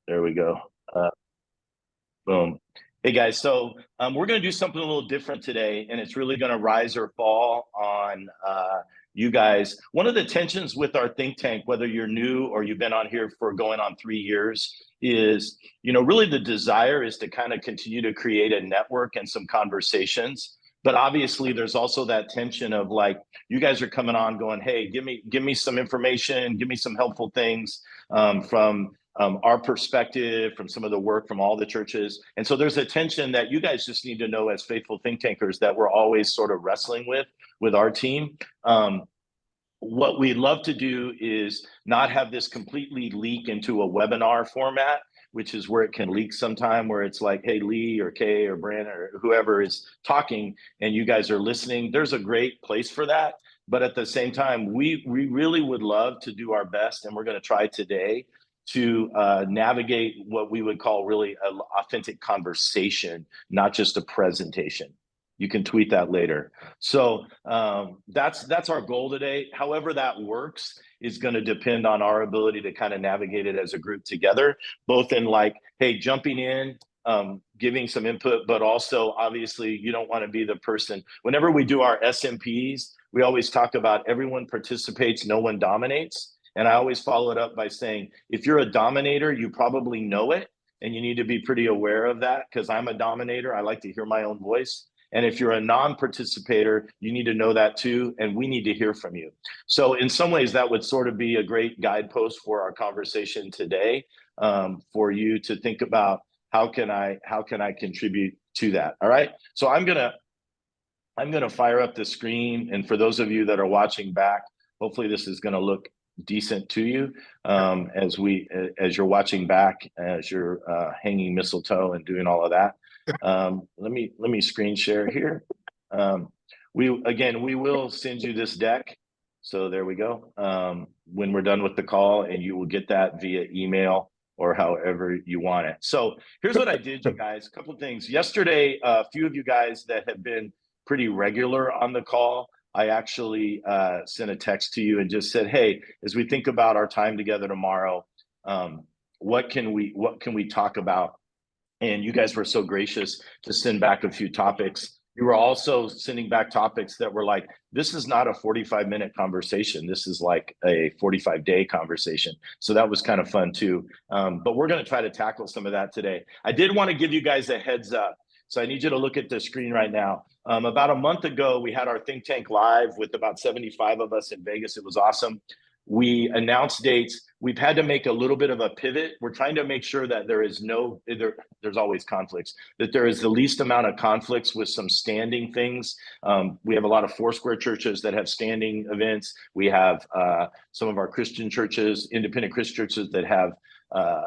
There we go. Boom. Hey guys, so we're going to do something a little different today, and it's really going to rise or fall on you guys. One of the tensions with our think tank, whether you're new or you've been on here for going on 3 years, is really the desire is to kind of continue to create a network and some conversations. But obviously, there's also that tension of like you guys are coming on, going, "Hey, give me some information, give me some helpful things from." Our perspective from some of the work from all the churches. And so there's a tension that you guys just need to know as faithful think tankers that we're always sort of wrestling with our team. What we'd love to do is not have this completely leak into a webinar format, which is where it can leak sometime, where it's like, hey, Lee or Kay or Brandon or whoever is talking and you guys are listening. There's a great place for that. But at the same time, we really would love to do our best, and we're going to try today to navigate what we would call really an authentic conversation, not just a presentation. You can tweet that later. So that's our goal today. However that works is going to depend on our ability to kind of navigate it as a group together, both in like, hey, jumping in, giving some input, but also obviously you don't want to be the person. Whenever we do our SMPs, we always talk about everyone participates, no one dominates. And I always follow it up by saying, if you're a dominator, you probably know it, and you need to be pretty aware of that, because I'm a dominator. I like to hear my own voice. And if you're a non-participator, you need to know that too, and we need to hear from you. So in some ways, that would sort of be a great guidepost for our conversation today, for you to think about how can I contribute to that. All right. So I'm gonna fire up the screen, and for those of you that are watching back, hopefully this is going to look decent to you as you're watching back, as you're hanging mistletoe and doing all of that. Let me screen share here. We will send you this deck. So there we go. When we're done with the call, and you will get that via email or however you want it. So here's what I did, you guys. A couple of things. Yesterday, a few of you guys that have been pretty regular on the call, I actually sent a text to you and just said, hey, as we think about our time together tomorrow, what can we talk about? And you guys were so gracious to send back a few topics. You were also sending back topics that were like, this is not a 45-minute conversation. This is like a 45-day conversation. So that was kind of fun too. But we're going to try to tackle some of that today. I did want to give you guys a heads up. So I need you to look at the screen right now. About a month ago, we had our Think Tank Live with about 75 of us in Vegas. It was awesome. We announced dates. We've had to make a little bit of a pivot. We're trying to make sure that there's always conflicts, that there is the least amount of conflicts with some standing things. We have a lot of Foursquare churches that have standing events. We have some of our Christian churches, independent Christian churches that have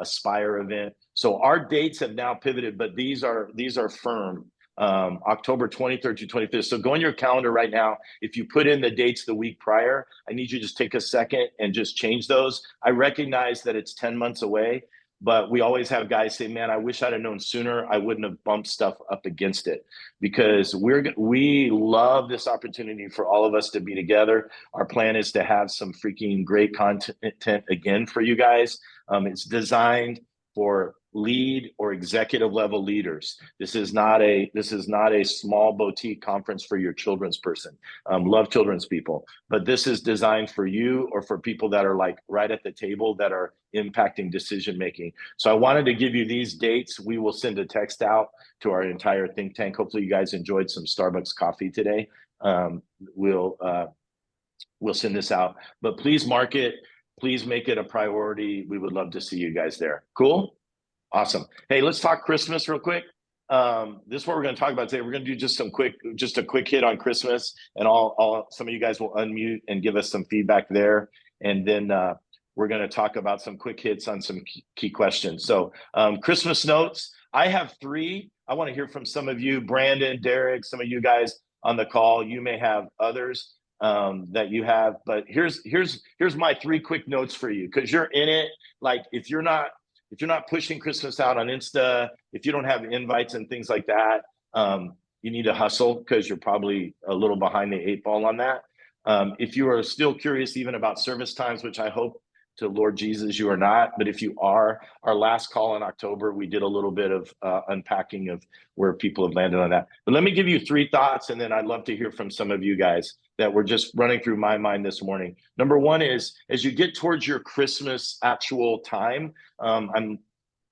Aspire event. So our dates have now pivoted, but these are firm. October 23rd to 25th. So go in your calendar right now. If you put in the dates the week prior, I need you to just take a second and just change those. I recognize that it's 10 months away, but we always have guys say, man, I wish I'd have known sooner. I wouldn't have bumped stuff up against it, because we love this opportunity for all of us to be together. Our plan is to have some freaking great content again for you guys. It's designed for lead or executive level leaders. This is not a small boutique conference for your children's person. Love children's people, but this is designed for you or for people that are like right at the table that are impacting decision making. So I wanted to give you these dates. We will send a text out to our entire think tank. Hopefully you guys enjoyed some Starbucks coffee today. We'll send this out, but please mark it. Please make it a priority. We would love to see you guys there. Cool? Awesome. Hey, let's talk Christmas real quick. This is what we're going to talk about today. We're going to do just a quick hit on Christmas, and some of you guys will unmute and give us some feedback there. And then we're going to talk about some quick hits on some key questions. So Christmas notes, I have 3. I want to hear from some of you, Brandon, Derek, some of you guys on the call. You may have others that you have, but here's my 3 quick notes for you, because you're in it. Like if you're not pushing Christmas out on Insta, if you don't have invites and things like that, you need to hustle, because you're probably a little behind the 8 ball on that. If you are still curious even about service times, which I hope to Lord Jesus, you are not. But if you are, our last call in October, we did a little bit of unpacking of where people have landed on that. But let me give you 3 thoughts, and then I'd love to hear from some of you guys that were just running through my mind this morning. Number 1 is, as you get towards your Christmas actual time,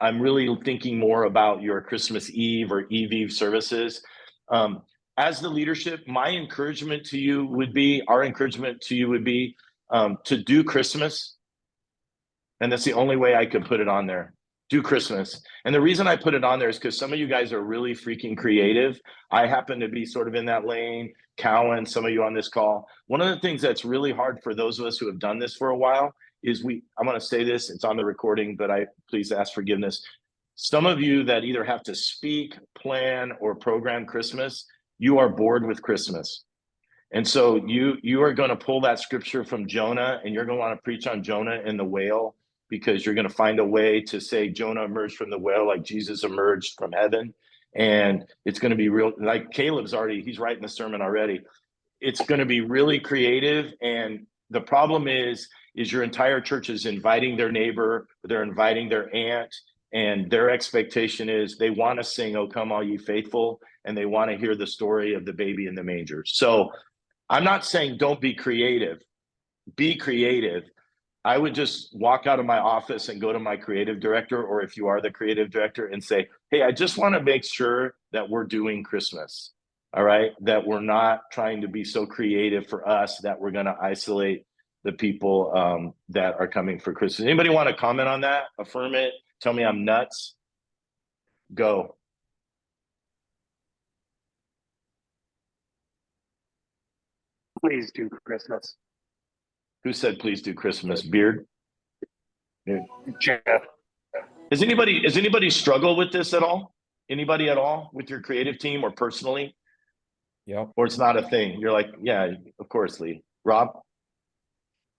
I'm really thinking more about your Christmas Eve or Eve services. As the leadership, my encouragement to you would be, our encouragement to you would be to do Christmas. And that's the only way I could put it on there. Do Christmas. And the reason I put it on there is because some of you guys are really freaking creative. I happen to be sort of in that lane. Cowan, some of you on this call. One of the things that's really hard for those of us who have done this for a while is I'm going to say this, it's on the recording, but please ask forgiveness. Some of you that either have to speak, plan, or program Christmas, you are bored with Christmas. And so you are going to pull that scripture from Jonah, and you're going to want to preach on Jonah and the whale, because you're going to find a way to say Jonah emerged from the whale like Jesus emerged from heaven. And it's going to be real, like Caleb's he's writing the sermon already. It's going to be really creative. And the problem is your entire church is inviting their neighbor, they're inviting their aunt, and their expectation is they want to sing, "Oh, come all ye faithful," and they want to hear the story of the baby in the manger. So I'm not saying don't be creative. Be creative. I would just walk out of my office and go to my creative director, or if you are the creative director, and say, "Hey, I just want to make sure that we're doing Christmas. All right. That we're not trying to be so creative for us that we're going to isolate the people that are coming for Christmas." Anybody want to comment on that? Affirm it. Tell me I'm nuts. Go. Please do Christmas. Who said please do Christmas? Beard? Jeff. Has anybody struggle with this at all? Anybody at all with your creative team or personally? Yep. Or it's not a thing? You're like, yeah, of course, Lee. Rob?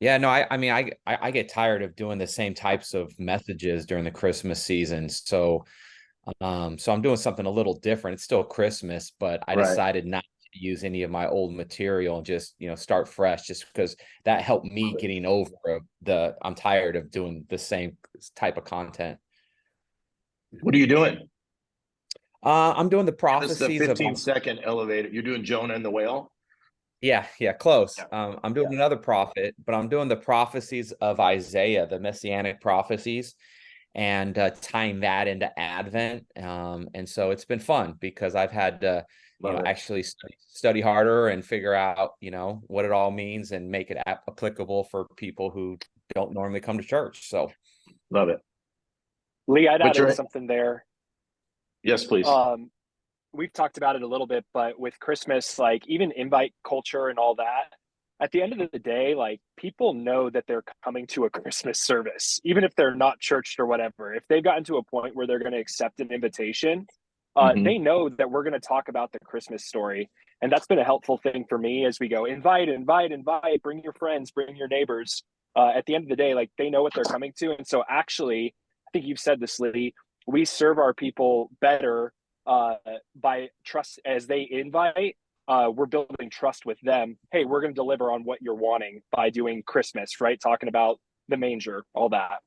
Yeah, no, I mean, I get tired of doing the same types of messages during the Christmas season. So I'm doing something a little different. It's still Christmas, but I decided not to use any of my old material and just, start fresh, just because that helped me getting over I'm tired of doing the same type of content. What are you doing? I'm doing the prophecies. It's the 15-second elevator. You're doing Jonah and the whale? Yeah, close. Yeah. I'm doing another prophet, but I'm doing the prophecies of Isaiah, the messianic prophecies, and tying that into Advent. And so it's been fun because I've had to actually study harder and figure out, what it all means and make it applicable for people who don't normally come to church. So love it. Lee, I'd add in something there. Yes, please. We've talked about it a little bit, but with Christmas, like even invite culture and all that, at the end of the day, like people know that they're coming to a Christmas service, even if they're not churched or whatever. If they've gotten to a point where they're going to accept an invitation, they know that we're going to talk about the Christmas story. And that's been a helpful thing for me as we go, invite, bring your friends, bring your neighbors. At the end of the day, like they know what they're coming to. And so actually, I think you've said this, Lee, we serve our people better by trust as they invite. We're building trust with them. Hey, we're going to deliver on what you're wanting by doing Christmas, right? Talking about the manger, all that.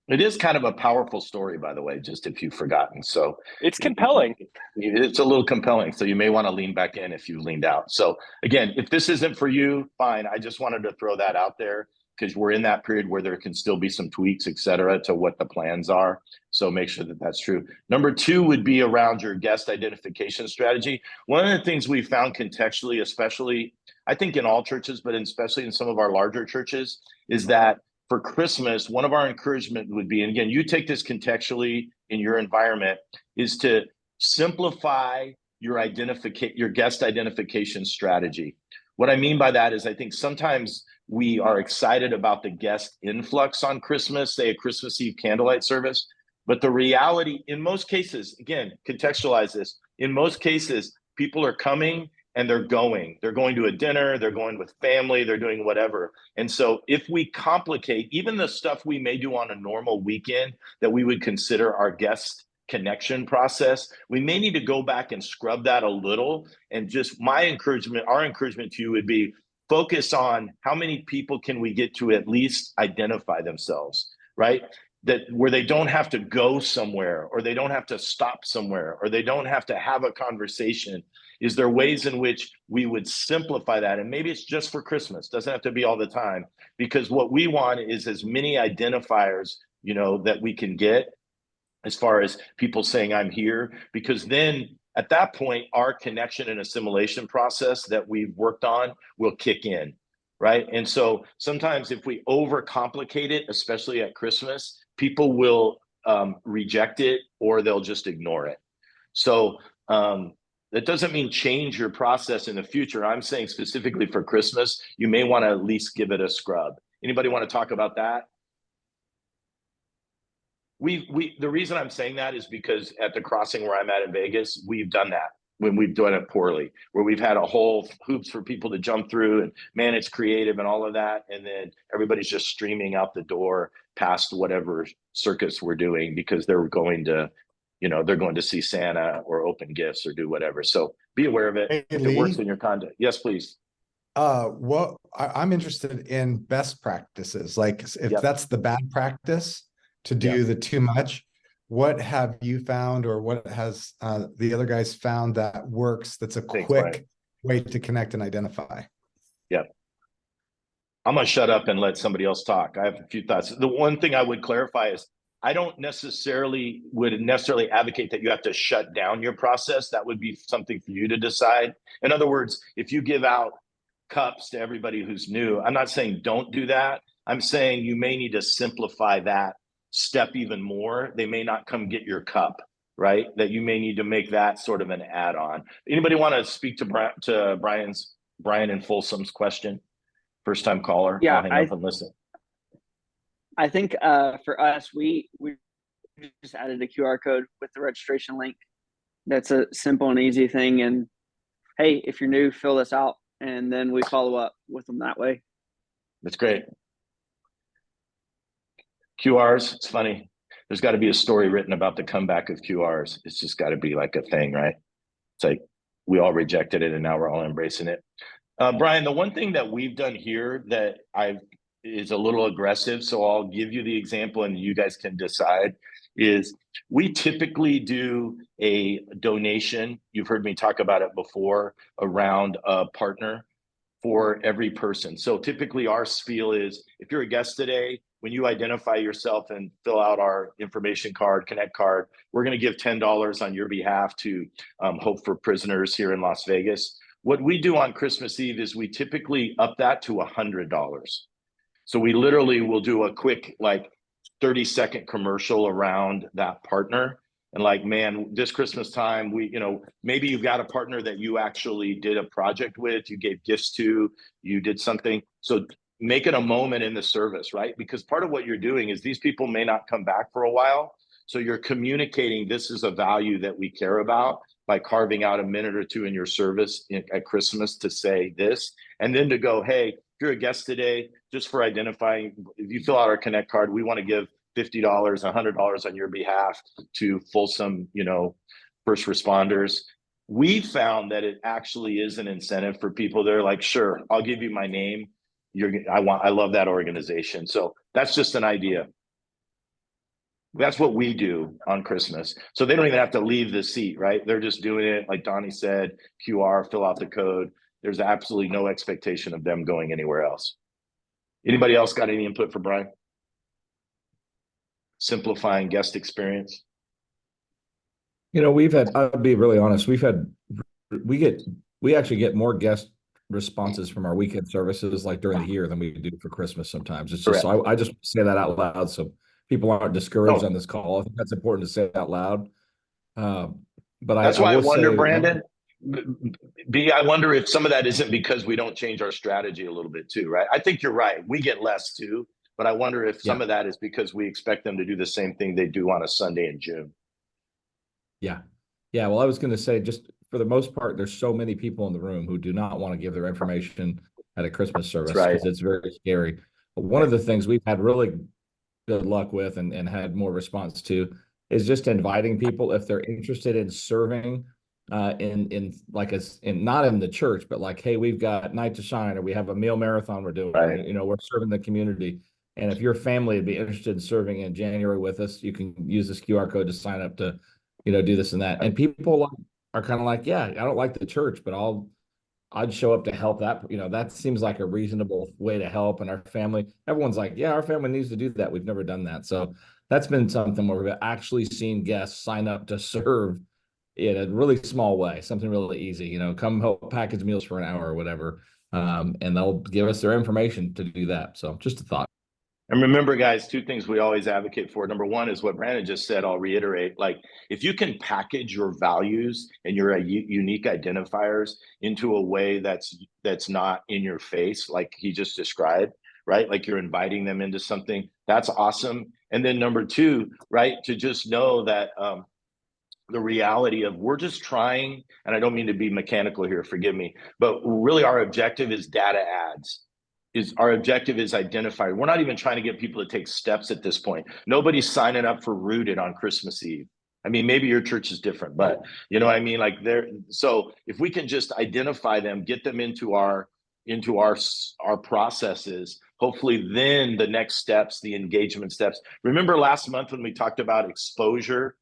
It is kind of a powerful story, by the way, just if you've forgotten. So it's compelling. It's a little compelling. So you may want to lean back in if you leaned out. So again, if this isn't for you, fine. I just wanted to throw that out there because we're in that period where there can still be some tweaks, et cetera, to what the plans are. So make sure that that's true. Number 2 would be around your guest identification strategy. One of the things we found contextually, especially, I think in all churches, but especially in some of our larger churches, is that for Christmas, one of our encouragement would be, and again, you take this contextually in your environment, is to simplify your guest identification strategy. What I mean by that is I think sometimes we are excited about the guest influx on Christmas, say a Christmas Eve candlelight service. But the reality, in most cases, again, contextualize this, in most cases, people are coming and they're going. They're going to a dinner, they're going with family, they're doing whatever. And so if we complicate even the stuff we may do on a normal weekend that we would consider our guest connection process, we may need to go back and scrub that a little. And just our encouragement to you would be, focus on how many people can we get to at least identify themselves, right? That where they don't have to go somewhere, or they don't have to stop somewhere, or they don't have to have a conversation. Is there ways in which we would simplify that? And maybe it's just for Christmas, doesn't have to be all the time, because what we want is as many identifiers, you know, that we can get as far as people saying I'm here, because then at that point, our connection and assimilation process that we've worked on will kick in, right? And so sometimes if we overcomplicate it, especially at Christmas, people will reject it, or they'll just ignore it. So that doesn't mean change your process in the future. I'm saying specifically for Christmas, you may want to at least give it a scrub. Anybody want to talk about that? The reason I'm saying that is because at the crossing where I'm at in Vegas, we've done that when we've done it poorly, where we've had a whole hoops for people to jump through and manage creative and all of that. And then everybody's just streaming out the door past whatever circus we're doing because they're going to, you know, they're going to see Santa or open gifts or do whatever. So be aware of it. Hey, If Lee, it works in your content. Yes, please. I'm interested in best practices. Like if Yep. that's the bad practice to do the too much, what have you found, or what has the other guys found that works? That's a Thanks, quick Brian. way to connect and identify. Yep. I'm gonna shut up and let somebody else talk. I have a few thoughts. The one thing I would clarify is I don't necessarily advocate that you have to shut down your process. That would be something for you to decide. In other words, if you give out cups to everybody who's new, I'm not saying don't do that. I'm saying you may need to simplify that step even more. They may not come get your cup, right? That you may need to make that sort of an add-on. Anybody want to speak to Brian and Folsom's question? First time caller. Yeah, I'll hang up and listen. I think for us, we just added a QR code with the registration link. That's a simple and easy thing. And hey, if you're new, fill this out, and then we follow up with them that way. That's great. QRs, it's funny. There's got to be a story written about the comeback of QRs. It's just got to be like a thing, right? It's like we all rejected it and now we're all embracing it. Brian, the one thing that we've done here that is a little aggressive, so I'll give you the example and you guys can decide, is we typically do a donation. You've heard me talk about it before, around a partner for every person. So typically our spiel is, if you're a guest today, when you identify yourself and fill out our information card, Connect card, we're going to give $10 on your behalf to Hope for Prisoners here in Las Vegas. What we do on Christmas Eve is we typically up that to $100. So we literally will do a quick, like 30-second commercial around that partner. And like, man, this Christmas time, maybe you've got a partner that you actually did a project with, you gave gifts to, you did something. So make it a moment in the service, right? Because part of what you're doing is these people may not come back for a while. So you're communicating this is a value that we care about by carving out a minute or two in your service at Christmas to say this. And then to go, hey, if you're a guest today, just for identifying, if you fill out our Connect card, we want to give $50, $100 on your behalf to Folsom, first responders. We found that it actually is an incentive for people. They're like, sure, I'll give you my name. I love that organization. So that's just an idea. That's what we do on Christmas. So they don't even have to leave the seat, right? They're just doing it, like Donnie said, QR, fill out the code. There's absolutely no expectation of them going anywhere else. Anybody else got any input for Brian? Simplifying guest experience. I'll be really honest, we actually get more guest responses from our weekend services like during the year than we do for Christmas sometimes. It's just, so I just say that out loud so people aren't discouraged on this call. I think that's important to say out loud. But that's why I wonder, Brandon, I wonder if some of that isn't because we don't change our strategy a little bit too, right? I think you're right. We get less too, but I wonder if some of that is because we expect them to do the same thing they do on a Sunday in June. Yeah. Yeah. Well, I was going to say, just for the most part, there's so many people in the room who do not want to give their information at a Christmas service because it's very scary. But one of the things we've had really good luck with and had more response to is just inviting people, if they're interested in serving in like not in the church, but like, hey, we've got Night to Shine, or we have a meal marathon we're doing, Right. you know, we're serving the community. And if your family would be interested in serving in January with us, you can use this QR code to sign up to, you know, do this and that. And people are kind of like, yeah, I don't like the church, but I'd show up to help. That, you know, that seems like a reasonable way to help. And our family, everyone's like, yeah, our family needs to do that. We've never done that. So that's been something where we've actually seen guests sign up to serve in a really small way, something really easy, you know, come help package meals for an hour or whatever. And they'll give us their information to do that. So just a thought. And remember, guys, two things we always advocate for. Number one is what Brandon just said. I'll reiterate, like, if you can package your values and your unique identifiers into a way that's not in your face, like he just described, right? Like you're inviting them into something, that's awesome. And then number two, right, to just know that the reality of we're just trying, and I don't mean to be mechanical here, forgive me, but really our objective is data ads. Our objective is identified. We're not even trying to get people to take steps at this point. Nobody's signing up for Rooted on Christmas Eve. I mean, maybe your church is different, but you know what I mean? Like so if we can just identify them, get them into our processes, hopefully then the next steps, the engagement steps. Remember last month when we talked about exposure?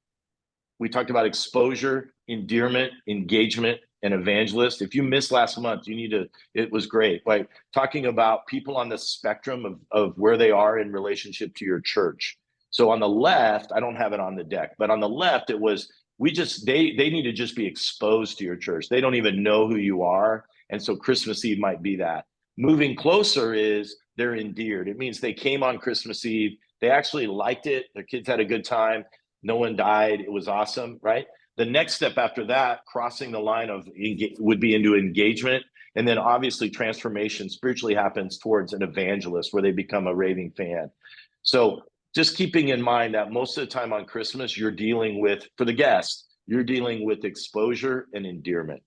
We talked about exposure, endearment, engagement, and evangelist. If you missed last month, you need to, it was great. Like talking about people on the spectrum of where they are in relationship to your church. So on the left, I don't have it on the deck, but on the left, it was, they need to just be exposed to your church. They don't even know who you are. And so Christmas Eve might be that. Moving closer is they're endeared. It means they came on Christmas Eve. They actually liked it. Their kids had a good time. No one died. It was awesome, right? The next step after that, crossing the line would be into engagement. And then obviously transformation spiritually happens towards an evangelist where they become a raving fan. So just keeping in mind that most of the time on Christmas, you're dealing with, for the guests, you're dealing with exposure and endearment.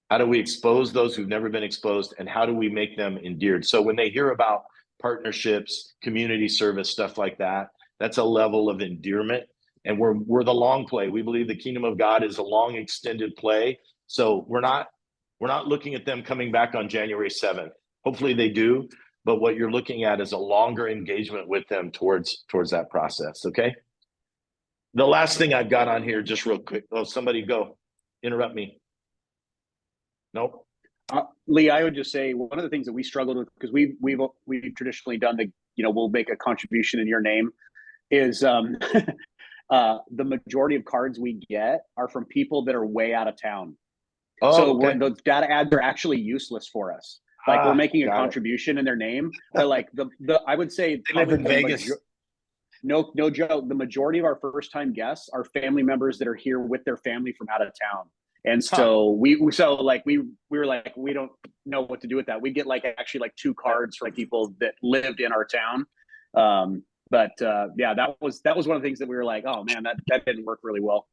How do we expose those who've never been exposed, and how do we make them endeared? So when they hear about partnerships, community service, stuff like that, that's a level of endearment. And we're the long play. We believe the kingdom of God is a long, extended play. So we're not looking at them coming back on January 7th. Hopefully they do, but what you're looking at is a longer engagement with them towards that process. Okay. The last thing I've got on here, just real quick. Oh, somebody go interrupt me. Nope. Lee, I would just say one of the things that we struggled with, because we've traditionally done we'll make a contribution in your name, is the majority of cards we get are from people that are way out of town. Oh, so okay. those data ads are actually useless for us. Like we're making a contribution in their name, but like the I would say they live in Vegas. No joke. The majority of our first time guests are family members that are here with their family from out of town. And so we were like, we don't know what to do with that. We get actually 2 cards from people that lived in our town. But that was one of the things that we were like, oh man, that didn't work really well.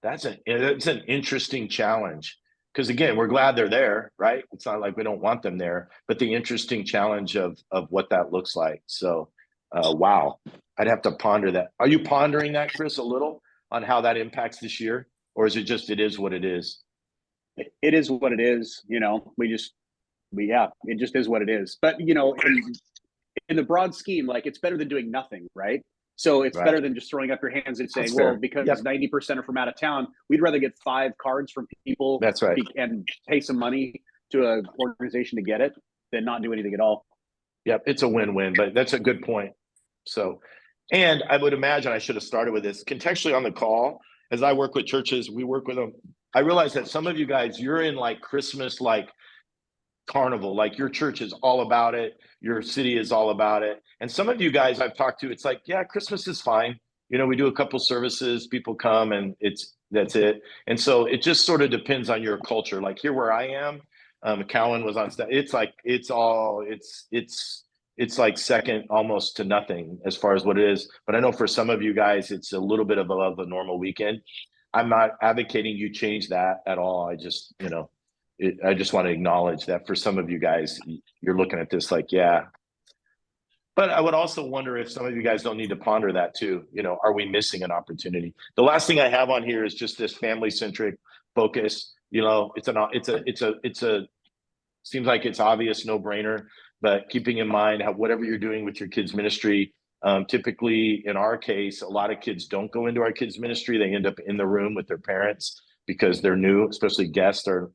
It's an interesting challenge, because again, we're glad they're there, right? It's not like we don't want them there, but the interesting challenge of what that looks like. So, wow, I'd have to ponder that. Are you pondering that, Chris, a little on how that impacts this year? Or is it just, it is what it is? It is what it is. It just is what it is. But, in the broad scheme, it's better than doing nothing, right? So it's better than just throwing up your hands and saying, well, because 90% are from out of town, we'd rather get 5 cards from people. That's right. And pay some money to an organization to get it than not do anything at all. Yep, it's a win-win, but that's a good point. So, and I would imagine I should have started with this. Contextually on the call, as I work with churches, we work with them. I realize that some of you guys, you're in Christmas, carnival, your church is all about it. Your city is all about it. And some of you guys I've talked to, it's yeah, Christmas is fine. We do a couple services, people come and that's it. And so it just sort of depends on your culture. Here where I am, Cowan was on staff. It's second almost to nothing as far as what it is. But I know for some of you guys, it's a little bit above a normal weekend. I'm not advocating you change that at all. I just, I just want to acknowledge that for some of you guys, you're looking at this yeah. But I would also wonder if some of you guys don't need to ponder that too. Are we missing an opportunity? The last thing I have on here is just this family-centric focus. You know, seems like it's obvious, no brainer, but keeping in mind how whatever you're doing with your kids ministry, typically in our case, a lot of kids don't go into our kids ministry. They end up in the room with their parents because they're new, especially guests are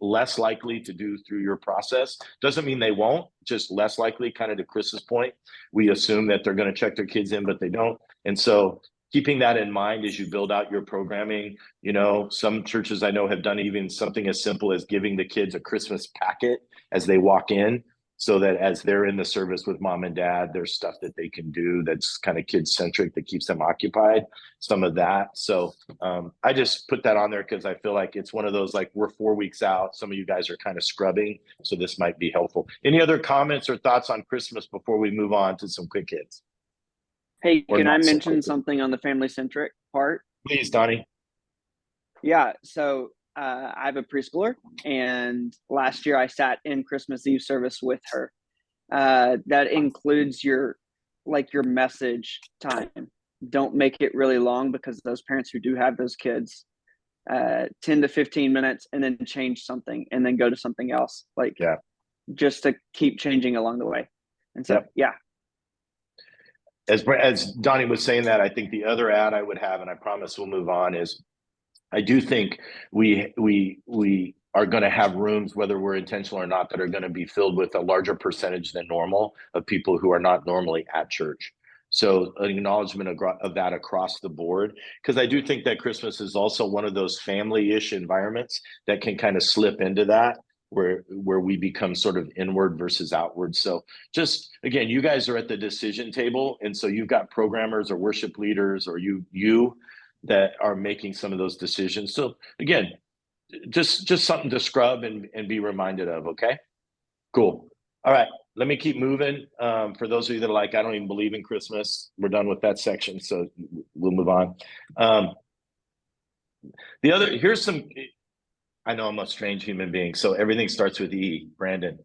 less likely to do through your process. Doesn't mean they won't, just less likely. Kind of to Chris's point, we assume that they're going to check their kids in, but they don't. And so keeping that in mind as you build out your programming, you know, some churches I know have done even something as simple as giving the kids a Christmas packet as they walk in, so that as they're in the service with mom and dad, there's stuff that they can do that's kind of kid centric that keeps them occupied, some of that. So I just put that on there because I feel like it's one of those, like, we're 4 weeks out. Some of you guys are kind of scrubbing, so this might be helpful. Any other comments or thoughts on Christmas before we move on to some quick hits? Hey, Or can I not so mention quick. something on the family centric part? Please, Donnie. Yeah, so I have a preschooler, and last year I sat in Christmas Eve service with her. That includes your message time. Don't make it really long, because those parents who do have those kids, 10 to 15 minutes, and then change something and then go to something else. Like, Yeah. just to keep changing along the way. And so, Yep. yeah. As Donnie was saying that, I think the other ad I would have, and I promise we'll move on, is I do think we are going to have rooms, whether we're intentional or not, that are going to be filled with a larger percentage than normal of people who are not normally at church. So an acknowledgement of that across the board, because I do think that Christmas is also one of those family-ish environments that can kind of slip into that, where we become sort of inward versus outward. So just, again, you guys are at the decision table, and so you've got programmers or worship leaders or you that are making some of those decisions. So again, just something to scrub and be reminded of. Okay, cool. All right, let me keep moving. For those of you that are like, I don't even believe in Christmas, we're done with that section, so we'll move on. Here's some. I know I'm a strange human being, so everything starts with E. Brandon.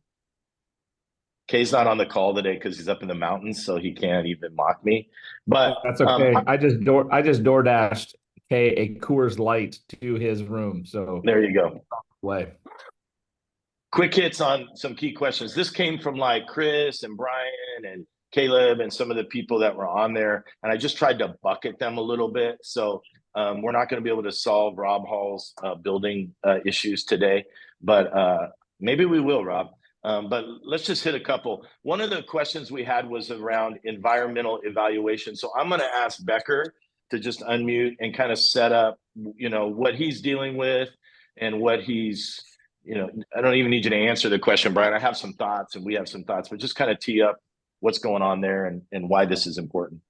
Kay's not on the call today because he's up in the mountains, so he can't even mock me. But That's okay. I just door dashed Kay a Coors Light to his room. So there you go. Play. Quick hits on some key questions. This came from like Chris and Brian and Caleb and some of the people that were on there, and I just tried to bucket them a little bit. So we're not going to be able to solve Rob Hall's building issues today, but maybe we will, Rob. But let's just hit a couple. One of the questions we had was around environmental evaluation. So I'm going to ask Becker to just unmute and kind of set up, you know, what he's dealing with and what he's, you know, I don't even need you to answer the question, Brian. I have some thoughts and we have some thoughts, but just kind of tee up what's going on there and why this is important.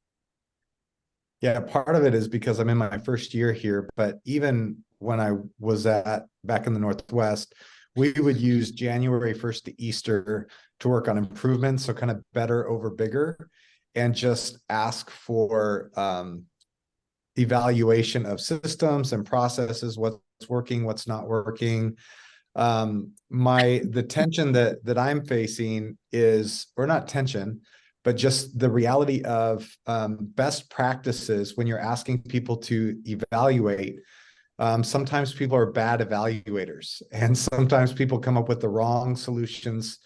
Yeah, part of it is because I'm in my first year here, but even when I was back in the Northwest, we would use January 1st to Easter to work on improvements. So kind of better over bigger, and just ask for evaluation of systems and processes, what's working, what's not working. The tension that I'm facing is, or not tension, but just the reality of best practices when you're asking people to evaluate. Sometimes people are bad evaluators, and sometimes people come up with the wrong solutions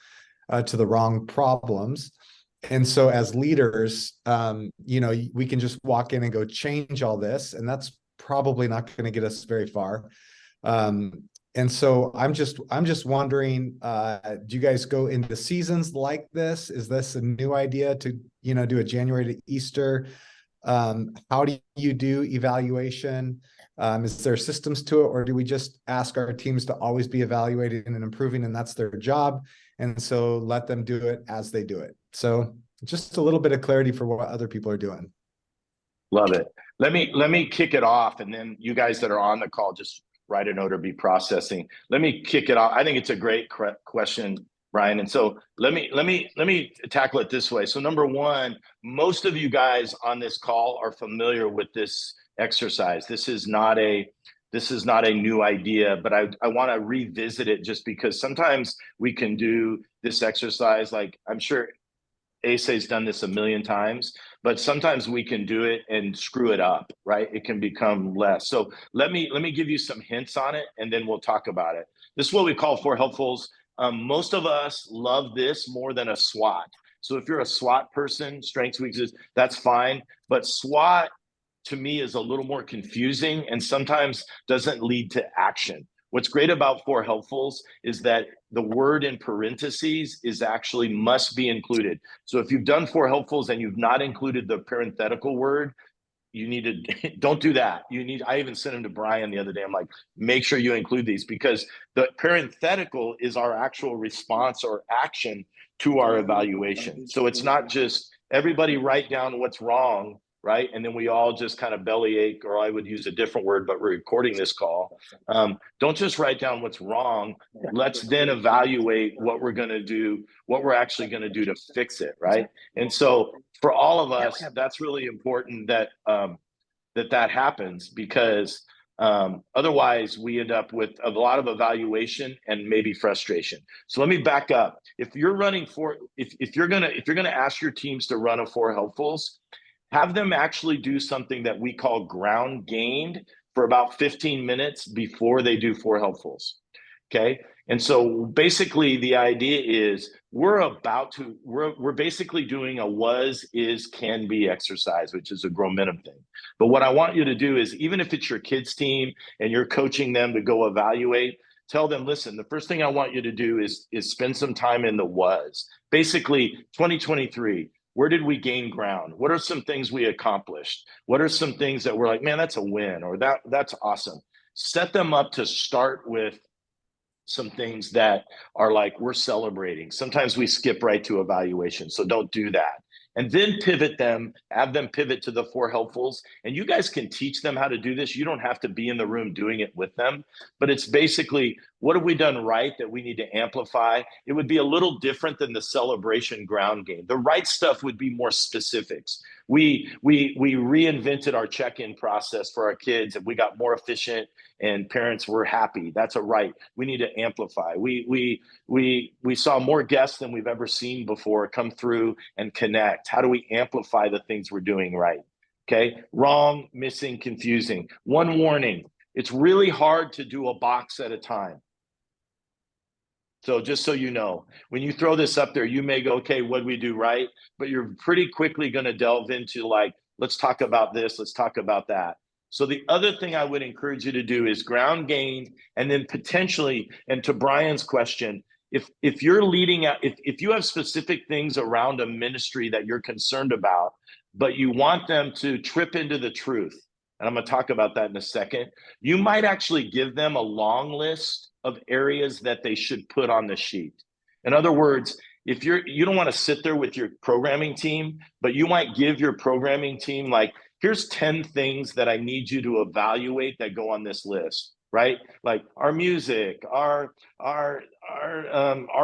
to the wrong problems. And so as leaders, you know, we can just walk in and go change all this, and that's probably not going to get us very far. And so I'm just wondering, do you guys go into seasons like this? Is this a new idea to, you know, do a January to Easter? How do you do evaluation? Is there systems to it, or do we just ask our teams to always be evaluating and improving, and that's their job? And so let them do it as they do it. So just a little bit of clarity for what other people are doing. Love it. Let me kick it off, and then you guys that are on the call, just write a note or be processing. Let me kick it off. I think it's a great question, Brian. And so let me tackle it this way. So number one, most of you guys on this call are familiar with this exercise. This is not a new idea, but I want to revisit it just because sometimes we can do this exercise. Like, I'm sure Asa's done this a million times, but sometimes we can do it and screw it up, right? It can become less. So let me give you some hints on it, and then we'll talk about it. This is what we call 4 helpfuls. Most of us love this more than a SWOT. So if you're a SWOT person, strengths, weaknesses, that's fine. But SWOT to me is a little more confusing and sometimes doesn't lead to action. What's great about 4 helpfuls is that the word in parentheses is actually must be included. So if you've done 4 helpfuls and you've not included the parenthetical word, you need to don't do that. I even sent him to Brian the other day. I'm like, make sure you include these, because the parenthetical is our actual response or action to our evaluation. So it's not just everybody write down what's wrong, right? And then we all just kind of bellyache, or I would use a different word, but we're recording this call. Don't just write down what's wrong. Let's then evaluate what we're going to do, what we're actually going to do to fix it, right? And so for all of us, that's really important that that happens, because otherwise we end up with a lot of evaluation and maybe frustration. So let me back up. If you're running if you're gonna ask your teams to run a 4 helpfuls, have them actually do something that we call ground gained for about 15 minutes before they do 4 helpfuls. Okay. And so basically the idea is we're basically doing a was, is, can be exercise, which is a Gromentum thing. But what I want you to do is, even if it's your kids' team and you're coaching them to go evaluate, tell them, listen, the first thing I want you to do is spend some time in the was. Basically, 2023, where did we gain ground? What are some things we accomplished? What are some things that we're like, man, that's a win, or that's awesome. Set them up to start with some things that are like, we're celebrating. Sometimes we skip right to evaluation, so don't do that. And then pivot them, have them pivot to the 4 helpfuls. And you guys can teach them how to do this. You don't have to be in the room doing it with them, but it's basically, what have we done right that we need to amplify? It would be a little different than the celebration ground game. The right stuff would be more specifics. We reinvented our check-in process for our kids, and we got more efficient, and parents were happy. That's a right. We need to amplify. We saw more guests than we've ever seen before come through and connect. How do we amplify the things we're doing right? Okay. Wrong, missing, confusing. One warning: it's really hard to do a box at a time. So just so you know, when you throw this up there, you may go, okay, what do we do right? But you're pretty quickly going to delve into like, let's talk about this, let's talk about that. So the other thing I would encourage you to do is ground gain, and then potentially, and to Brian's question, if you're leading out, if you have specific things around a ministry that you're concerned about, but you want them to trip into the truth, and I'm going to talk about that in a second, you might actually give them a long list of areas that they should put on the sheet. In other words, if you don't want to sit there with your programming team, but you might give your programming team like, here's 10 things that I need you to evaluate that go on this list, right? Like our music, our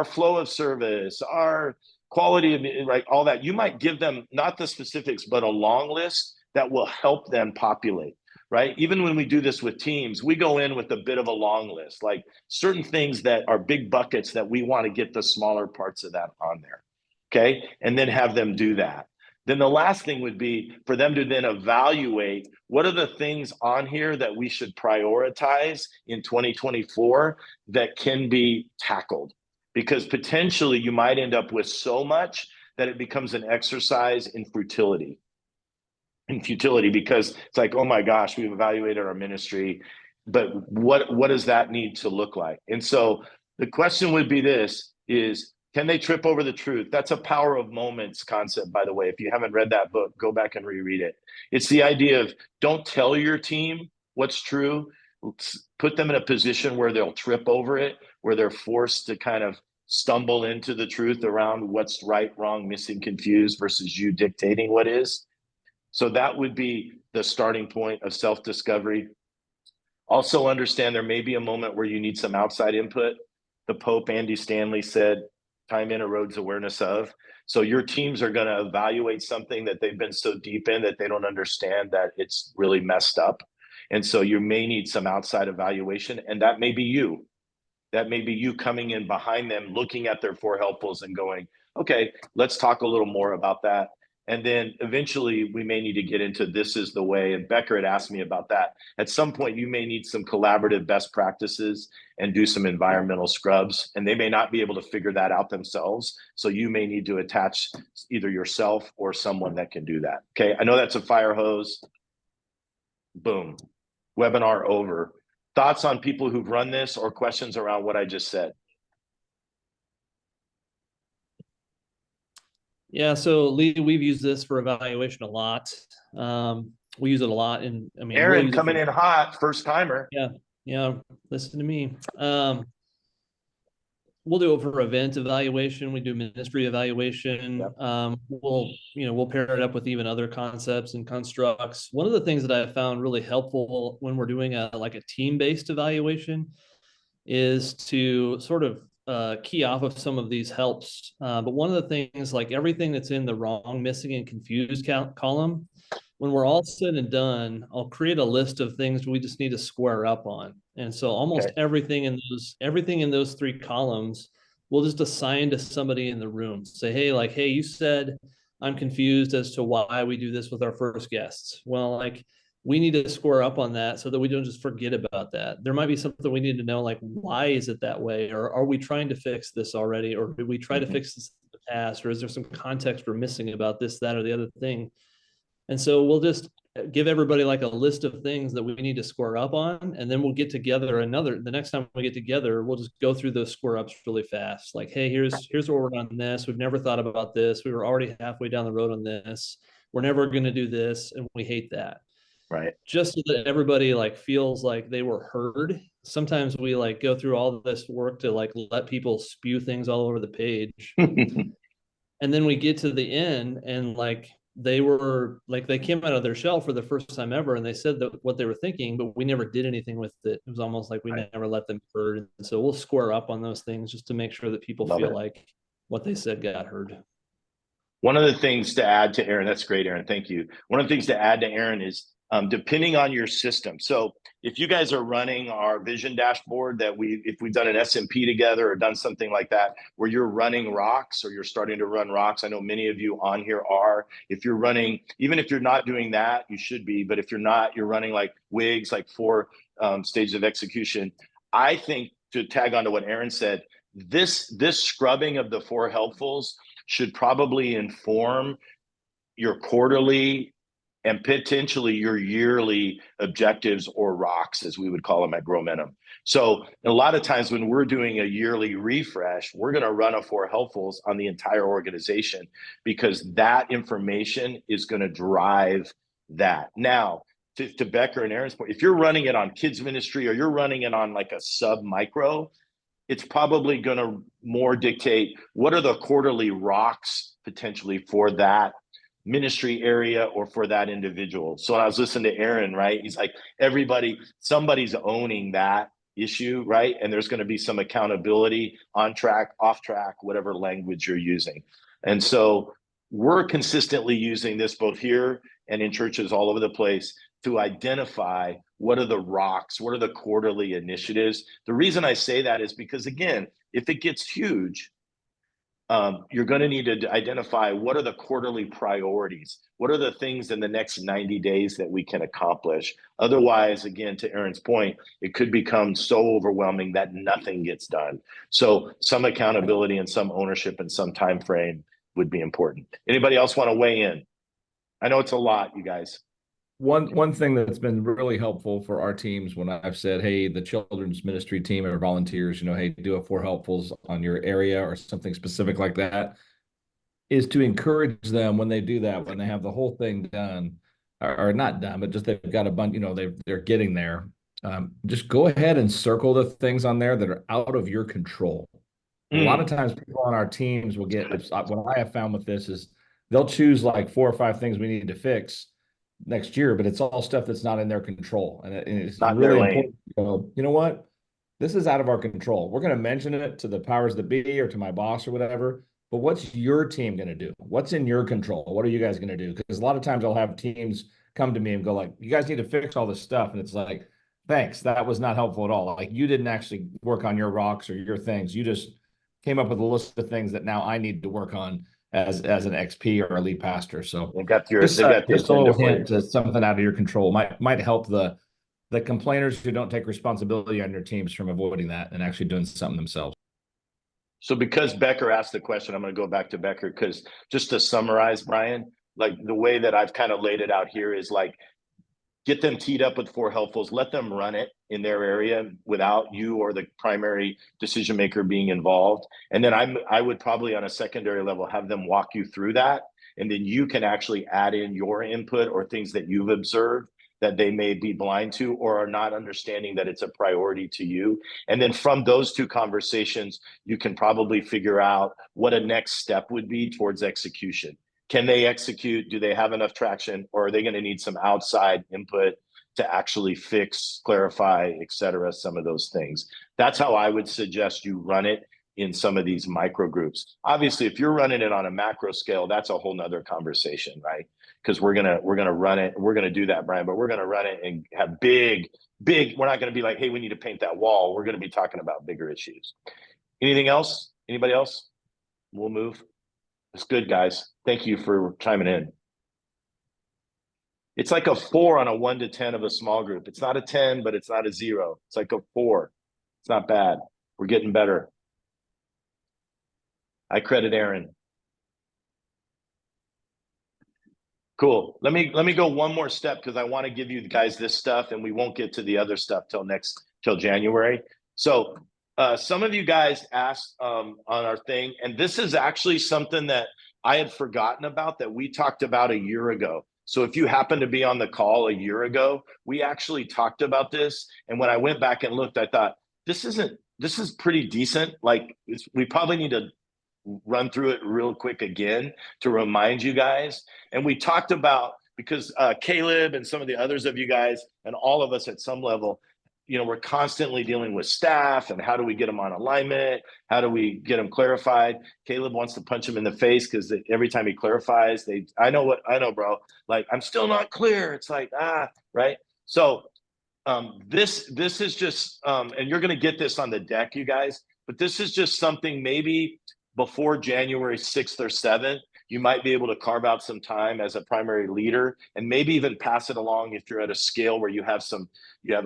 flow of service, our quality of, right, all that. You might give them not the specifics, but a long list that will help them populate, right? Even when we do this with teams, we go in with a bit of a long list, like certain things that are big buckets that we want to get the smaller parts of that on there, okay? And then have them do that. Then the last thing would be for them to then evaluate what are the things on here that we should prioritize in 2024 that can be tackled. Because potentially you might end up with so much that it becomes an exercise in futility. Because it's like, oh my gosh, we've evaluated our ministry, but what does that need to look like? And so the question would be this is, can they trip over the truth? That's a power of moments concept, by the way. If you haven't read that book, go back and reread it. It's the idea of don't tell your team what's true. Put them in a position where they'll trip over it, where they're forced to kind of stumble into the truth around what's right, wrong, missing, confused versus you dictating what is. So that would be the starting point of self-discovery. Also understand there may be a moment where you need some outside input. The Pope, Andy Stanley, said, time in erodes awareness of. So your teams are going to evaluate something that they've been so deep in that they don't understand that it's really messed up. And so you may need some outside evaluation, and that may be you. That may be you coming in behind them, looking at their 4 helpfuls and going, okay, let's talk a little more about that. And then eventually we may need to get into this is the way. And Becker had asked me about that. At some point, you may need some collaborative best practices and do some environmental scrubs. And they may not be able to figure that out themselves. So you may need to attach either yourself or someone that can do that. Okay, I know that's a fire hose. Boom. Webinar over. Thoughts on people who've run this or questions around what I just said? Yeah, so Lee, we've used this for evaluation a lot. We use it a lot, and I mean, Aaron coming in hot, first timer. Yeah, listen to me. We'll do it for event evaluation. We do ministry evaluation. Yep. We'll pair it up with even other concepts and constructs. One of the things that I found really helpful when we're doing a team-based evaluation is to sort of key off of some of these helps. But one of the things, like everything that's in the wrong, missing, and confused column, when we're all said and done, I'll create a list of things we just need to square up on. And so almost everything in those 3 columns, we'll just assign to somebody in the room. Say, hey, you said I'm confused as to why we do this with our first guests. Well, like, we need to square up on that so that we don't just forget about that. There might be something we need to know, like, why is it that way? Or are we trying to fix this already? Or did we try to fix this in the past? Or is there some context we're missing about this, that, or the other thing? And so we'll just give everybody like a list of things that we need to square up on. And then we'll get together the next time we get together, we'll just go through those square ups really fast. Like, hey, here's where we're on this. We've never thought about this. We were already halfway down the road on this. We're never going to do this. And we hate that. Right. Just so that everybody like feels like they were heard. Sometimes we like go through all this work to like let people spew things all over the page. And then we get to the end and like they came out of their shell for the first time ever and they said that what they were thinking, but we never did anything with it. It was almost like we never let them heard. And so we'll square up on those things just to make sure that people feel like what they said got heard. One of the things to add to Aaron, that's great, Aaron. Thank you. One of the things to add to Aaron is depending on your system. So if you guys are running our vision dashboard if we've done an SMP together or done something like that, where you're running rocks or you're starting to run rocks, I know many of you on here are. If you're running, even if you're not doing that, you should be, but if you're not, you're running like WIGs, like 4 stages of execution. I think, to tag on to what Aaron said, this scrubbing of the 4 helpfuls should probably inform your quarterly and potentially your yearly objectives, or rocks, as we would call them at Growmentum. So a lot of times when we're doing a yearly refresh, we're going to run a 4 helpfuls on the entire organization, because that information is going to drive that. Now, to Becker and Aaron's point, if you're running it on kids ministry or you're running it on like a sub micro, it's probably going to more dictate what are the quarterly rocks potentially for that ministry area or for that individual. So when I was listening to Aaron, right, he's like, somebody's owning that issue, right? And there's going to be some accountability, on track, off track, whatever language you're using. And so we're consistently using this both here and in churches all over the place to identify what are the rocks, what are the quarterly initiatives. The reason I say that is because, again, if it gets huge, you're going to need to identify what are the quarterly priorities. What are the things in the next 90 days that we can accomplish? Otherwise, again, to Aaron's point, it could become so overwhelming that nothing gets done. So some accountability and some ownership and some time frame would be important. Anybody else want to weigh in? I know it's a lot, you guys. One thing that's been really helpful for our teams when I've said, hey, the children's ministry team or volunteers, hey, do a 4 helpfuls on your area or something specific like that, is to encourage them when they do that, when they have the whole thing done, or not done, but just they've got a bunch, they're getting there. Just go ahead and circle the things on there that are out of your control. A lot of times people on our teams will get, what I have found with this is they'll choose like 4 or 5 things we need to fix next year, but it's all stuff that's not in their control. And it's not really important to go, you know what? This is out of our control. We're going to mention it to the powers that be or to my boss or whatever, but what's your team going to do? What's in your control? What are you guys going to do? Because a lot of times I'll have teams come to me and go like, you guys need to fix all this stuff. And it's like, thanks, that was not helpful at all. Like, you didn't actually work on your rocks or your things. You just came up with a list of things that now I need to work on as an XP or a lead pastor. So They got your, just, they got the just a little agenda for you. hint to something out of your control might help the complainers who don't take responsibility on your teams from avoiding that and actually doing something themselves. So because Becker asked the question, I'm going to go back to Becker, because just to summarize, Brian, like the way that I've kind of laid it out here is like, get them teed up with 4 helpfuls, let them run it in their area without you or the primary decision maker being involved. And then I would probably on a secondary level have them walk you through that. And then you can actually add in your input or things that you've observed that they may be blind to or are not understanding that it's a priority to you. And then from those 2 conversations, you can probably figure out what a next step would be towards execution. Can they execute? Do they have enough traction? Or are they going to need some outside input to actually fix, clarify, et cetera, some of those things? That's how I would suggest you run it in some of these micro groups. Obviously, if you're running it on a macro scale, that's a whole nother conversation, right? Because we're gonna run it. We're gonna do that, Brian, but we're gonna run it and have big. We're not gonna be like, hey, we need to paint that wall. We're gonna be talking about bigger issues. Anything else? Anybody else? We'll move. It's good, guys. Thank you for chiming in. It's like a 4 on a 1 to 10 of a small group. It's not a 10, but it's not a 0. It's like a 4. It's not bad. We're getting better. I credit Aaron. Cool. Let me go one more step because I want to give you guys this stuff and we won't get to the other stuff till January. So some of you guys asked on our thing, and this is actually something that I had forgotten about that we talked about a year ago. So if you happen to be on the call a year ago, we actually talked about this. And when I went back and looked, I thought, this is pretty decent. Like we probably need to run through it real quick again to remind you guys. And we talked about, because Caleb and some of the others of you guys and all of us at some level, we're constantly dealing with staff and how do we get them on alignment? How do we get them clarified? Caleb wants to punch him in the face because every time he clarifies, I know, bro. Like, I'm still not clear. It's like, right? So this is just, and you're going to get this on the deck, you guys, but this is just something maybe before January 6th or 7th, you might be able to carve out some time as a primary leader and maybe even pass it along if you're at a scale where you have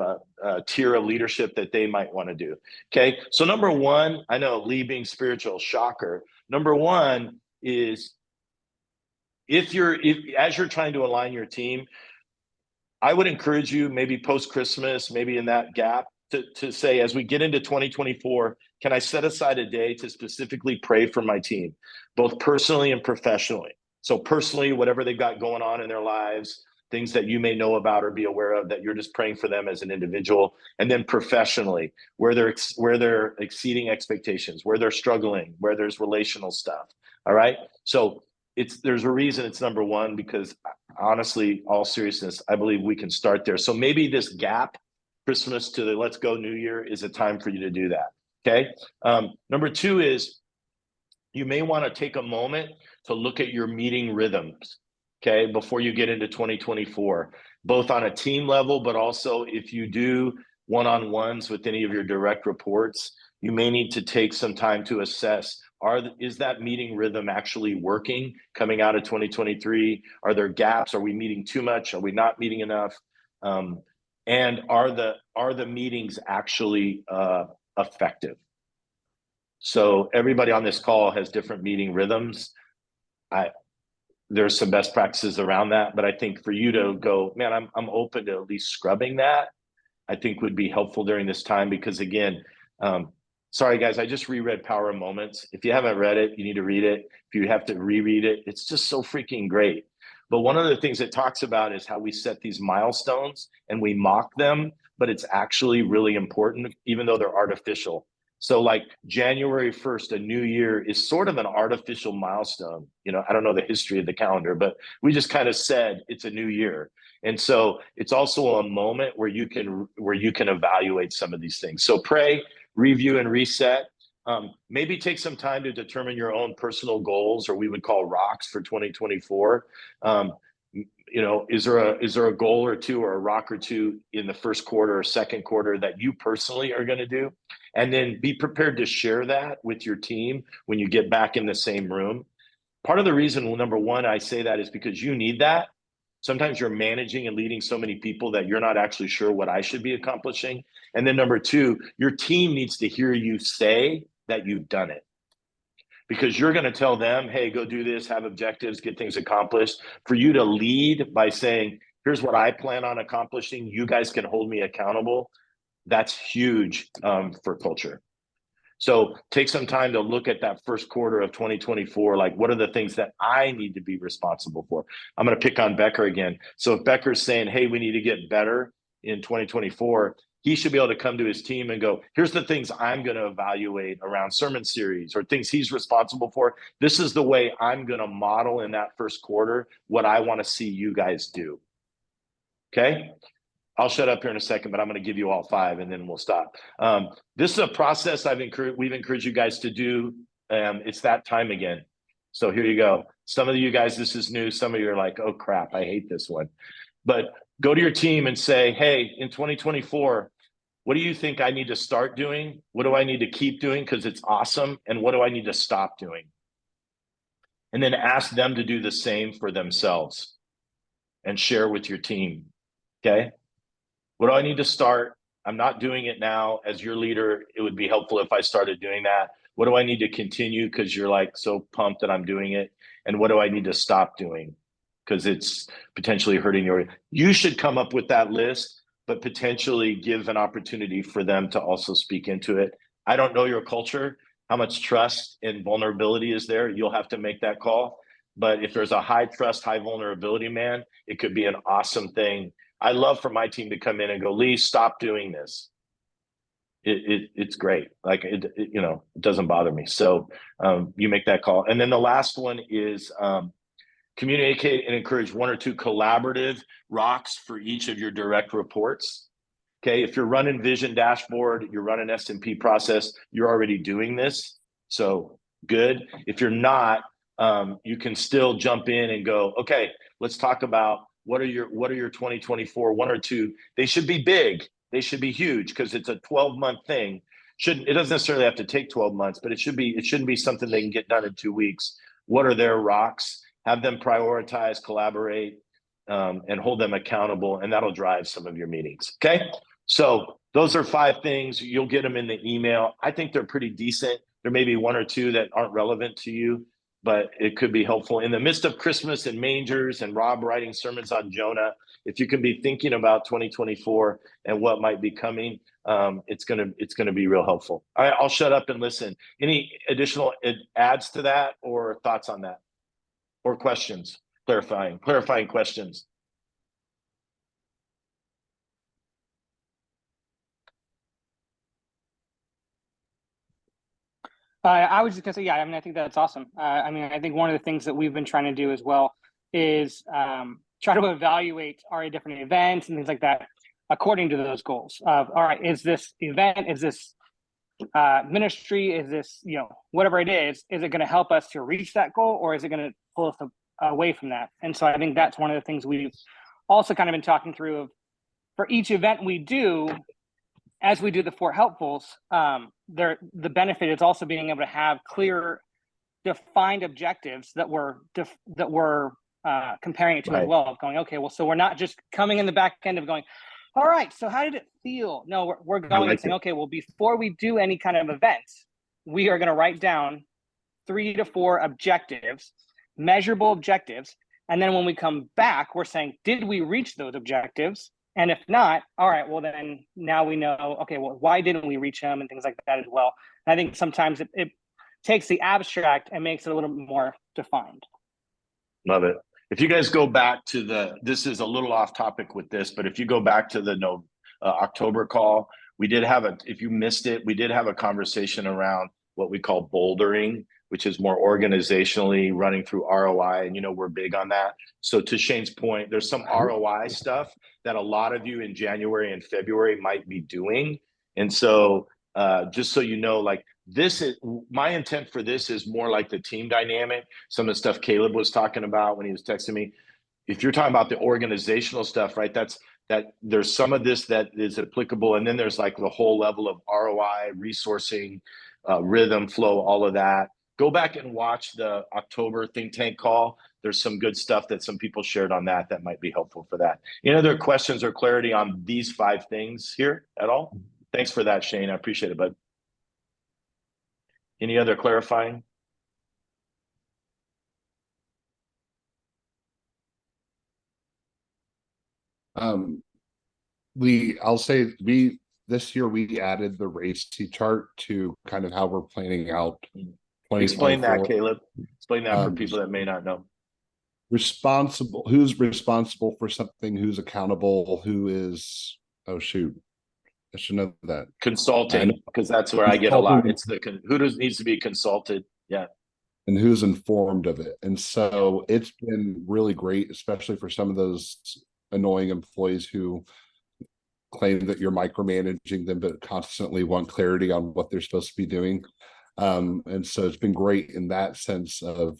a tier of leadership that they might want to do. Okay. So number 1, I know Lee being spiritual, shocker. Number 1 is as you're trying to align your team, I would encourage you maybe post-Christmas, maybe in that gap to say, as we get into 2024, can I set aside a day to specifically pray for my team, both personally and professionally? So personally, whatever they've got going on in their lives, things that you may know about or be aware of, that you're just praying for them as an individual. And then professionally, where they're exceeding expectations, where they're struggling, where there's relational stuff. All right. So there's a reason it's number 1, because honestly, all seriousness, I believe we can start there. So maybe this gap, Christmas to the let's go New Year, is a time for you to do that. Okay. Number 2 is you may want to take a moment to look at your meeting rhythms. Okay. Before you get into 2024, both on a team level, but also if you do one-on-ones with any of your direct reports, you may need to take some time to assess, is that meeting rhythm actually working coming out of 2023? Are there gaps? Are we meeting too much? Are we not meeting enough? And are the meetings actually effective? So everybody on this call has different meeting rhythms. There's some best practices around that, but I think for you to go, man, I'm open to at least scrubbing that, I think would be helpful during this time, because again, sorry guys, I just reread Power of Moments. If you haven't read it, you need to read it. If you have to reread it, it's just so freaking great. But one of the things it talks about is how we set these milestones and we mock them, but it's actually really important, even though they're artificial. So like January 1st, a new year, is sort of an artificial milestone. I don't know the history of the calendar, but we just kind of said it's a new year. And so it's also a moment where you can evaluate some of these things. So pray, review, and reset. Maybe take some time to determine your own personal goals, or we would call rocks, for 2024. is there a goal or two or a rock or two in the first quarter or second quarter that you personally are going to do? And then be prepared to share that with your team when you get back in the same room. Part of the reason, well, number one, I say that is because you need that. Sometimes you're managing and leading so many people that you're not actually sure what I should be accomplishing. And then number two, your team needs to hear you say that you've done it. Because you're going to tell them, hey, go do this, have objectives, get things accomplished. For you to lead by saying, here's what I plan on accomplishing, you guys can hold me accountable. That's huge for culture. So take some time to look at that first quarter of 2024. Like, what are the things that I need to be responsible for? I'm going to pick on Becker again. So if Becker's saying, hey, we need to get better in 2024, he should be able to come to his team and go, here's the things I'm going to evaluate around sermon series or things he's responsible for. This is the way I'm going to model in that first quarter what I want to see you guys do. Okay? I'll shut up here in a second, but I'm going to give you all 5 and then we'll stop. This is a process we've encouraged you guys to do. It's that time again. So here you go. Some of you guys, this is new. Some of you are like, oh crap, I hate this one. But go to your team and say, hey, in 2024, what do you think I need to start doing? What do I need to keep doing because it's awesome? And what do I need to stop doing? And then ask them to do the same for themselves and share with your team. Okay? What do I need to start? I'm not doing it now. As your leader, it would be helpful if I started doing that. What do I need to continue because you're like so pumped that I'm doing it? And what do I need to stop doing because it's potentially hurting you should come up with that list, but potentially give an opportunity for them to also speak into it. I don't know your culture, how much trust and vulnerability is there. You'll have to make that call. But if there's a high trust, high vulnerability man, it could be an awesome thing. I love for my team to come in and go, Lee, stop doing this. It's great. Like it doesn't bother me. So you make that call. And then the last one is communicate and encourage 1 or 2 collaborative rocks for each of your direct reports. Okay, if you're running Vision Dashboard, you're running S&P process, you're already doing this. So good. If you're not, you can still jump in and go, okay, let's talk about what are your 2024 1 or 2. They should be big. They should be huge because it's a 12-month thing. It doesn't necessarily have to take 12 months, but it shouldn't be something they can get done in 2 weeks. What are their rocks? Have them prioritize, collaborate, and hold them accountable, and that'll drive some of your meetings. Okay, so those are 5 things. You'll get them in the email. I think they're pretty decent. There may be 1 or 2 that aren't relevant to you, but it could be helpful in the midst of Christmas and mangers and Rob writing sermons on Jonah. If you can be thinking about 2024 and what might be coming, it's gonna be real helpful. All right, I'll shut up and listen. Any additional adds to that or thoughts on that? Or questions, clarifying questions. I was just gonna say, yeah, I mean, I think that's awesome. I mean, I think one of the things that we've been trying to do as well is try to evaluate our different events and things like that according to those goals of, all right, is this event, is this ministry, is this, whatever it is it going to help us to reach that goal, or is it going to pull us away from that? And so I think that's one of the things we've also kind of been talking through of, for each event we do, as we do the 4 helpfuls, the benefit is also being able to have clear, defined objectives that we're comparing it to as well. Of going, okay, well, so we're not just coming in the back end of going, all right, so how did it feel? No, we're going and saying, okay, well, before we do any kind of event, we are going to write down 3 to 4 objectives, measurable objectives. And then when we come back, we're saying, did we reach those objectives? And if not, all right, well, then now we know, okay, well, why didn't we reach them and things like that as well. And I think sometimes it takes the abstract and makes it a little bit more defined. Love it. If you guys go back to this is a little off topic with this, but if you go back to the October call, we did have if you missed it, we did have a conversation around what we call bouldering, which is more organizationally running through ROI. And, we're big on that. So to Shane's point, there's some ROI stuff that a lot of you in January and February might be doing. And so just so you know, like this is my intent for this is more like the team dynamic. Some of the stuff Caleb was talking about when he was texting me. if you're talking about the organizational stuff, right? That there's some of this that is applicable, and then there's like the whole level of ROI, resourcing, rhythm, flow, all of that. Go back and watch the October think tank call. There's some good stuff that some people shared on that might be helpful for that. Any other questions or clarity on these 5 things here at all? Thanks for that, Shane. I appreciate it, bud. Any other clarifying? I'll say this year we added the RACI chart to kind of how we're planning out. Explain that, Caleb. Explain that for people that may not know. Who's responsible for something, who's accountable, who is, oh shoot, I should know that. Consulting, because that's where I get a lot. It's who needs to be consulted. Yeah. And who's informed of it. And so it's been really great, especially for some of those annoying employees who claim that you're micromanaging them, but constantly want clarity on what they're supposed to be doing. And so it's been great in that sense of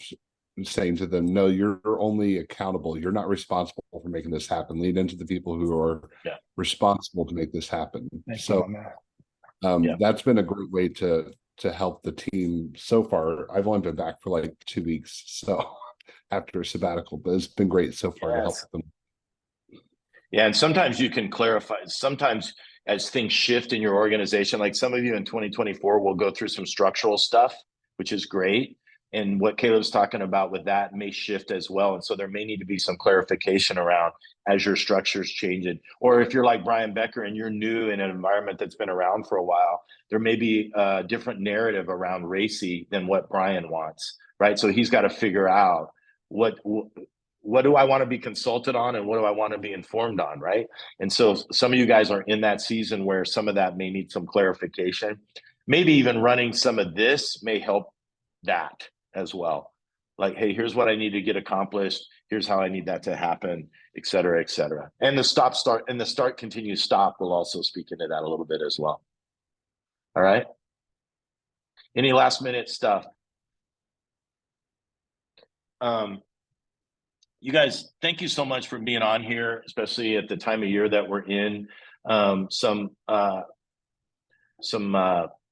saying to them, no, you're only accountable. You're not responsible for making this happen. Lead into the people who are responsible to make this happen. That's been a great way to help the team so far. I've only been back for like 2 weeks, so after a sabbatical, but it's been great so far to help them. Yeah, and sometimes you can clarify. Sometimes as things shift in your organization, like some of you in 2024 will go through some structural stuff, which is great. And what Caleb's talking about with that may shift as well. And so there may need to be some clarification around as your structure's changing. Or if you're like Brian Becker and you're new in an environment that's been around for a while, there may be a different narrative around RACI than what Brian wants, right? So he's got to figure out what do I want to be consulted on and what do I want to be informed on, right? And so some of you guys are in that season where some of that may need some clarification. Maybe even running some of this may help that as well. Like, hey, here's what I need to get accomplished. Here's how I need that to happen, et cetera, et cetera. And the start, continue, stop will also speak into that a little bit as well. All right. Any last minute stuff? You guys, thank you so much for being on here, especially at the time of year that we're in. Some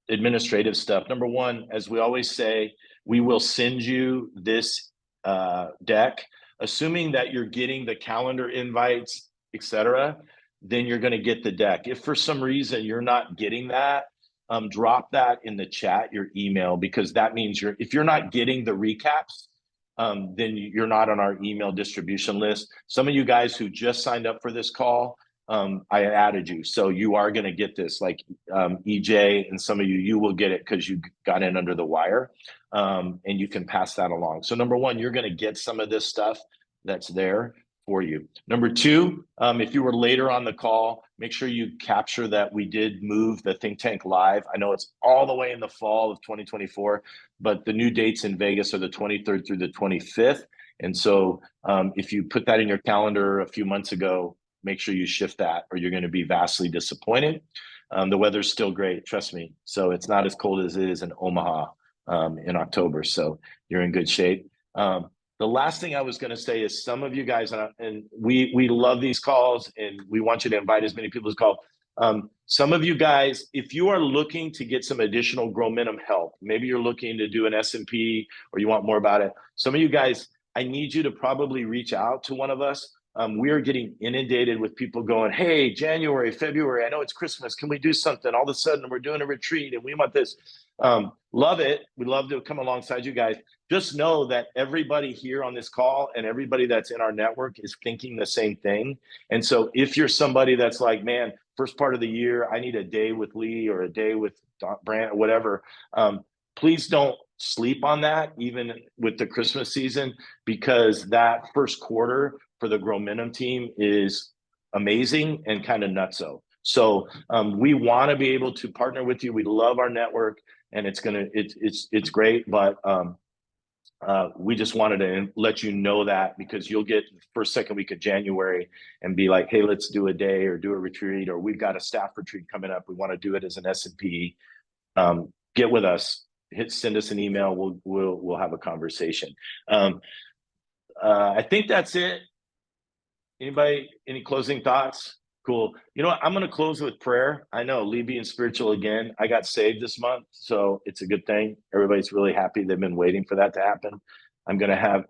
administrative stuff. Number one, as we always say, we will send you this deck, assuming that you're getting the calendar invites, etc. Then you're going to get the deck. If for some reason you're not getting that, drop that in the chat, your email, because that means if you're not getting the recaps, then you're not on our email distribution list. Some of you guys who just signed up for this call, I added you. So you are going to get this, like EJ and some of you will get it because you got in under the wire, and you can pass that along. So number one, you're going to get some of this stuff that's there for you. Number two, if you were later on the call, make sure you capture that we did move the think tank live. I know it's all the way in the fall of 2024, but the new dates in Vegas are the 23rd through the 25th. And so if you put that in your calendar a few months ago, make sure you shift that or you're going to be vastly disappointed. The weather's still great, trust me. So it's not as cold as it is in Omaha in October. So you're in good shape. The last thing I was going to say is some of you guys, and we love these calls and we want you to invite as many people as call. Some of you guys, if you are looking to get some additional Growmentum help, maybe you're looking to do an S&P or you want more about it. Some of you guys, I need you to probably reach out to one of us. We are getting inundated with people going, hey, January, February, I know it's Christmas. Can we do something? All of a sudden we're doing a retreat and we want this. Love it. We'd love to come alongside you guys. Just know that everybody here on this call and everybody that's in our network is thinking the same thing. And so if you're somebody that's like, man, first part of the year, I need a day with Lee or a day with Brant or whatever, please don't sleep on that, even with the Christmas season, because that first quarter for the Growmentum team is amazing and kind of nutso. So we want to be able to partner with you. We love our network and it's great, but we just wanted to let you know that because you'll get the first, second week of January and be like, hey, let's do a day or do a retreat, or we've got a staff retreat coming up. We want to do it as an S&P. Get with us. Send us an email. We'll have a conversation. I think that's it. Anybody, any closing thoughts? Cool. You know what? I'm going to close with prayer. I know, Lee being spiritual again. I got saved this month, so it's a good thing. Everybody's really happy. They've been waiting for that to happen. I'm gonna have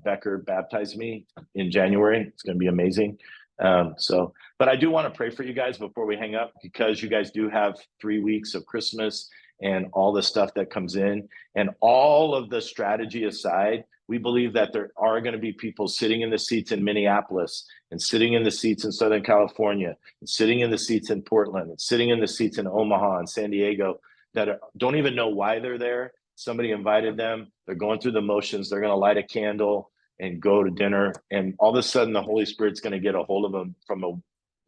Becker baptize me in January. It's gonna be amazing. But I do want to pray for you guys before we hang up, because you guys do have 3 weeks of Christmas and all the stuff that comes in, and all of the strategy aside, we believe that there are going to be people sitting in the seats in Minneapolis, and sitting in the seats in Southern California, and sitting in the seats in Portland, and sitting in the seats in Omaha and San Diego that don't even know why they're there. Somebody invited them. They're going through the motions. They're going to light a candle and go to dinner. And all of a sudden, the Holy Spirit's going to get a hold of them from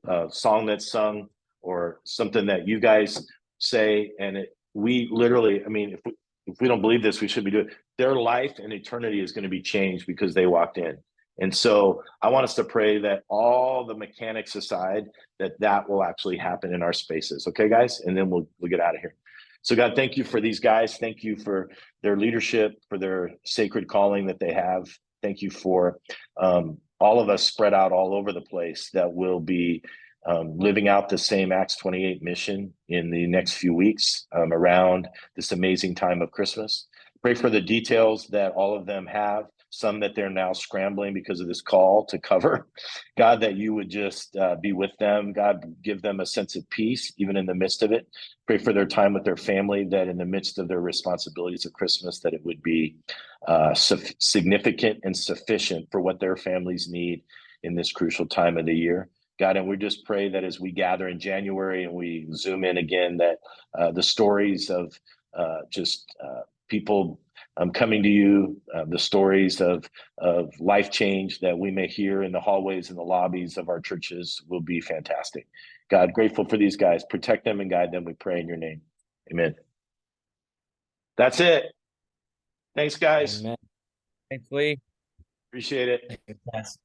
a song that's sung or something that you guys say. And we literally, I mean, if we don't believe this, we should be doing it. Their life and eternity is going to be changed because they walked in. And so I want us to pray that all the mechanics aside, that will actually happen in our spaces. Okay, guys? And then we'll get out of here. So God, thank you for these guys. Thank you for their leadership, for their sacred calling that they have. Thank you for all of us spread out all over the place that will be living out the same Acts 28 mission in the next few weeks around this amazing time of Christmas. Pray for the details that all of them have, some that they're now scrambling because of this call to cover. God, that you would just be with them. God, give them a sense of peace, even in the midst of it. Pray for their time with their family, that in the midst of their responsibilities at Christmas, that it would be significant and sufficient for what their families need in this crucial time of the year. God, and we just pray that as we gather in January and we zoom in again, that the stories of people coming to you, the stories of life change that we may hear in the hallways and the lobbies of our churches will be fantastic. God, grateful for these guys. Protect them and guide them. We pray in your name. Amen. That's it. Thanks, guys. Amen. Thanks, Lee. Appreciate it. Yes.